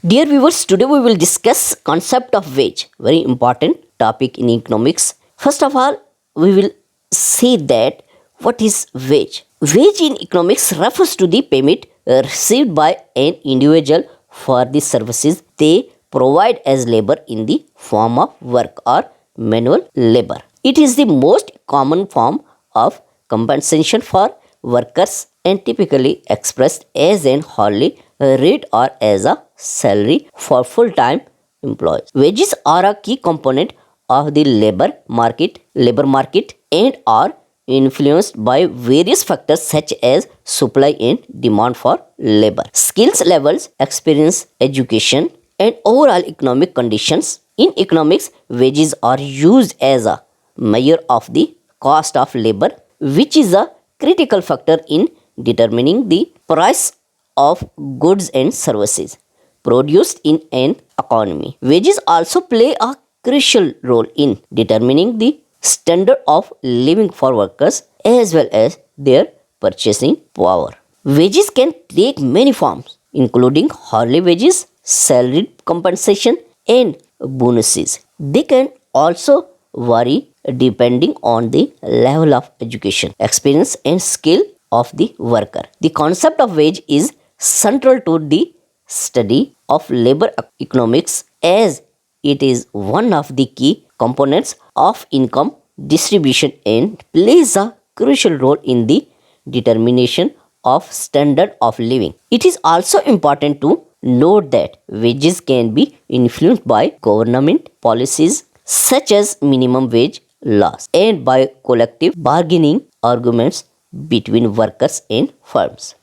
Dear viewers, today we will discuss concept of wage, very important topic in economics. First of all, we will see that what is wage. Wage in economics refers to the payment received by an individual for the services they provide as labor in the form of work or manual labor. It is the most common form of compensation for workers and typically expressed as an hourly rate or as a salary for full-time employees. Wages are a key component of the labor market and are influenced by various factors such as supply and demand for labor, skills levels, experience, education, and overall economic conditions. In economics, wages are used as a measure of the cost of labor, which is a critical factor in determining the price of goods and services produced in an economy. Wages also play a crucial role in determining the standard of living for workers as well as their purchasing power. Wages can take many forms, including hourly wages, salary compensation, and bonuses. They can also vary depending on the level of education, experience, and skill of the worker. The concept of wage is central to the study of labor economics as it is one of the key components of income distribution and plays a crucial role in the determination of standard of living. It is also important to note that wages can be influenced by government policies such as minimum wage laws and by collective bargaining arguments between workers and firms.